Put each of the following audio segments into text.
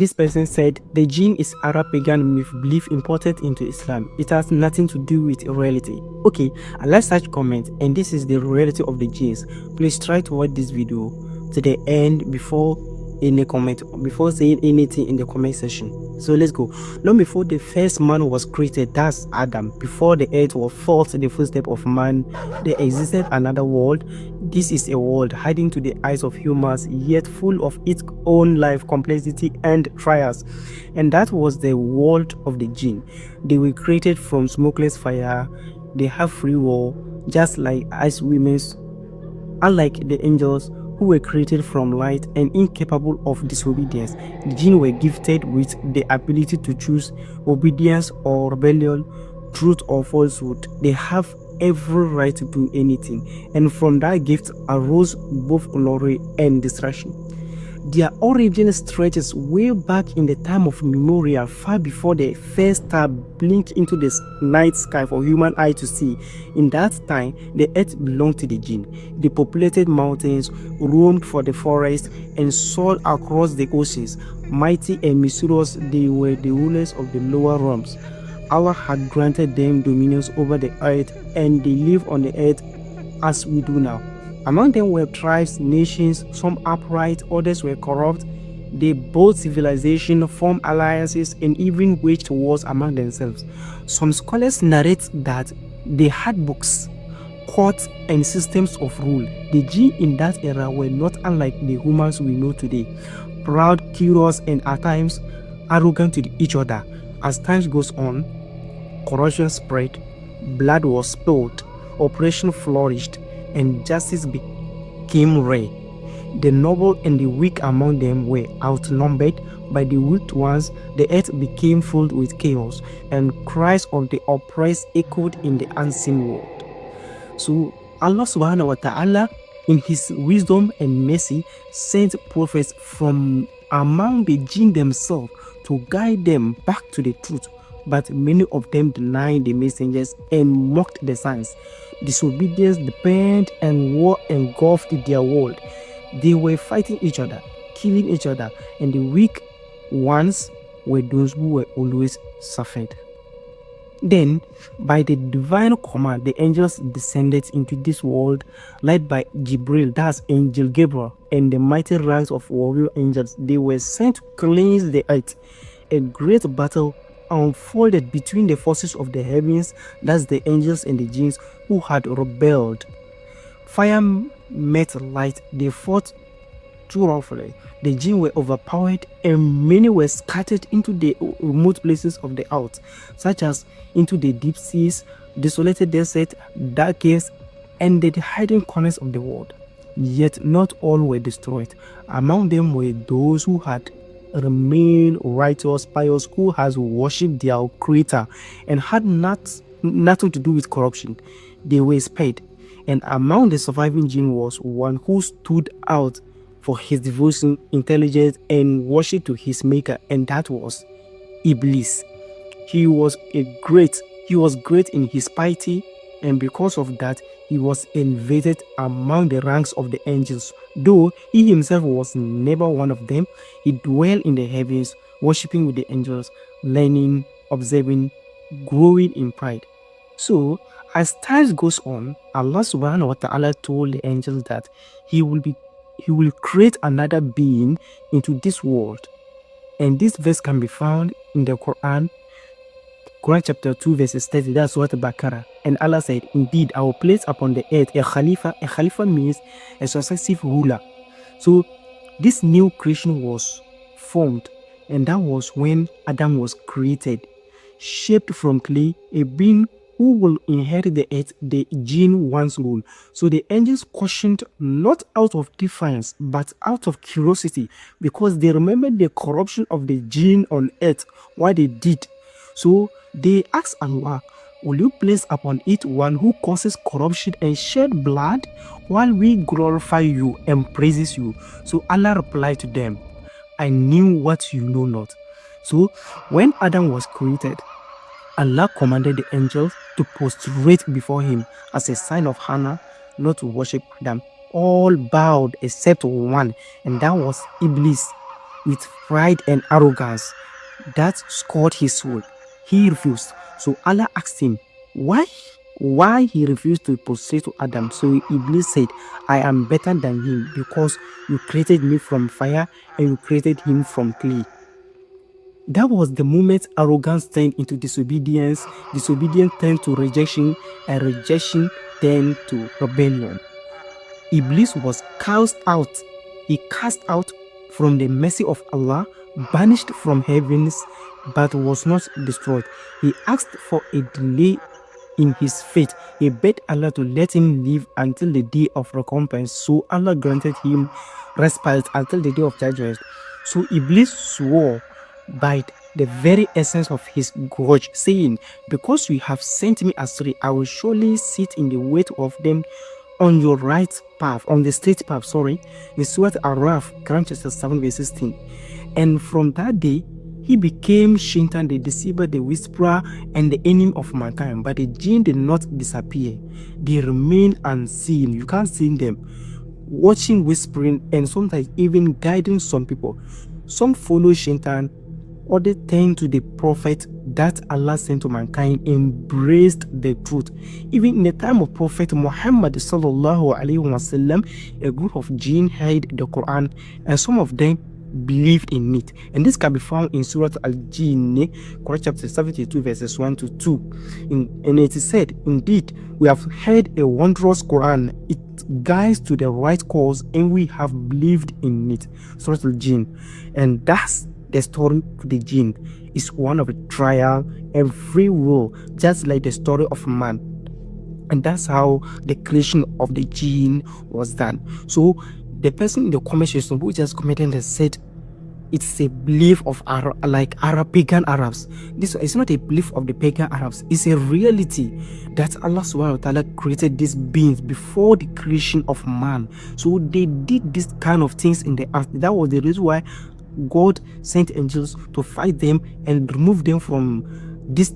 This person said the jinn is Arab pagan myth belief imported into Islam. It has nothing to do with reality. Okay, let's start comment, and this is the reality of the jinns. Please try to watch this video to the end before saying anything in the comment section. So let's go. Long before the first man was created, that's Adam, before the earth was forced the footstep of man, there existed another world. This is a world hiding to the eyes of humans, yet full of its own life, complexity, and trials. And that was the world of the jinn. They were created from smokeless fire. They have free will, just like us humans, unlike the angels who were created from light and incapable of disobedience. The jinn were gifted with the ability to choose obedience or rebellion, truth or falsehood. They have every right to do anything, and from that gift arose both glory and destruction. Their origin stretches way back in the time of memorial, far before the first star blinked into the night sky for human eye to see. In that time, the earth belonged to the jinn. They populated mountains, roamed for the forest, and soared across the oceans. Mighty and mysterious, they were the rulers of the lower realms. Allah had granted them dominions over the earth, and they live on the earth as we do now. Among them were tribes, nations, some upright, others were corrupt. They built civilization, formed alliances, and even waged wars among themselves. Some scholars narrate that they had books, courts, and systems of rule. The jinn in that era were not unlike the humans we know today, proud, curious, and at times arrogant to each other. As time goes on, corruption spread, blood was spilled, oppression flourished, and justice became rare. The noble and the weak among them were outnumbered by the weak ones. The earth became filled with chaos, and cries of the oppressed echoed in the unseen world. So Allah subhanahu wa ta'ala, in his wisdom and mercy, sent prophets from among the jinn themselves to guide them back to the truth. But many of them denied the messengers and mocked the signs. Disobedience deepened and war engulfed their world. They were fighting each other, killing each other, and the weak ones were those who were always suffered. Then, by the divine command, the angels descended into this world, led by Jibril, that's Angel Gabriel, and the mighty ranks of warrior angels. They were sent to cleanse the earth. A great battle unfolded between the forces of the heavens, that's the angels and the jinns who had rebelled. Fire met light. They fought too roughly. The jinn were overpowered, and many were scattered into the remote places of the earth, such as into the deep seas, desolated desert, dark caves, and the hidden corners of the world. Yet not all were destroyed. Among them were those who had remained righteous, pious, who has worshipped their creator and had nothing to do with corruption. They were spared, and among the surviving jinn was one who stood out for his devotion, intelligence, and worship to his maker, and that was Iblis. He was great in his piety, and because of that, he was elevated among the ranks of the angels. Though he himself was never one of them, he dwelt in the heavens, worshipping with the angels, learning, observing, growing in pride. So, as time goes on, Allah subhanahu wa ta'ala told the angels that he will create another being into this world. And this verse can be found in the Quran chapter 2 verses 30, that's what Bakara. And Allah said, indeed, I will place upon the earth a Khalifa. A Khalifa means a successive ruler. So this new creation was formed, and that was when Adam was created, shaped from clay, a being who will inherit the earth, the jinn once rule. So the angels questioned not out of defiance, but out of curiosity, because they remembered the corruption of the jinn on earth, what they did. So they asked Allah, will you place upon it one who causes corruption and shed blood, while we glorify you and praises you? So Allah replied to them, I knew what you know not. So when Adam was created, Allah commanded the angels to prostrate before him as a sign of honor, not to worship Adam. All bowed except one, and that was Iblis. with pride and arrogance that scored his soul. He refused. So Allah asked him, why he refused to prostrate to Adam. So Iblis said, I am better than him because you created me from fire and you created him from clay. That was the moment arrogance turned into disobedience, disobedience turned to rejection, and rejection turned to rebellion. Iblis was cast out. He cast out from the mercy of Allah, banished from heavens, but was not destroyed. He asked for a delay in his fate. He begged Allah to let him live until the day of recompense. So Allah granted him respite until the day of judgment. So Iblis swore by the very essence of his grudge, saying, because you have sent me astray, I will surely sit in the weight of them on your right path, on the straight path, in Surah Araf, Quran chapter 7, verse 16. And from that day, he became Shaitan, the deceiver, the whisperer, and the enemy of mankind. But the jinn did not disappear. They remain unseen. You can't see them. Watching, whispering, and sometimes even guiding some people. Some follow Shaitan, others turn to the prophet that Allah sent to mankind, embraced the truth. Even in the time of Prophet Muhammad sallallahu alaihi wasallam, a group of jinn heard the Quran, and some of them believed in it. And this can be found in Surah Al-Jinn, Quran chapter 72, verses 1 to 2. And it is said, indeed, we have heard a wondrous Quran. It guides to the right course, and we have believed in it. Surah Al-Jinn. And that's the story to the jinn. Is one of a trial and free will, just like the story of man. And that's how the creation of the jinn was done. So the person in the comment section who just commented and said it's a belief of pagan Arabs. This is not a belief of the pagan Arabs. It's a reality that Allah subhanahu wa ta'ala created these beings before the creation of man. So they did this kind of things in the earth. That was the reason why God sent angels to fight them and remove them from this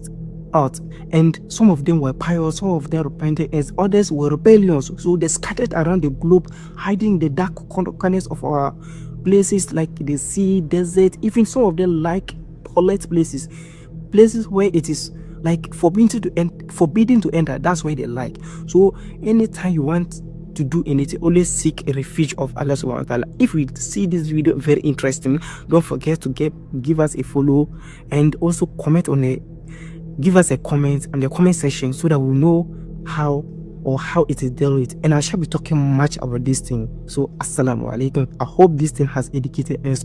earth. And some of them were pious, some of them repented, as others were rebellious. So they scattered around the globe, hiding the dark corners of our places like the sea, desert. Even some of them like polite places where it is like forbidden to enter. That's where they like. So anytime you want to do anything, always seek a refuge of Allah subhanahu wa ta'ala. If we see this video very interesting, don't forget to give us a follow, and also give us a comment in the comment section so that we know how it is dealt with. And I shall be talking much about this thing. So assalamu alaikum. I hope this thing has educated us.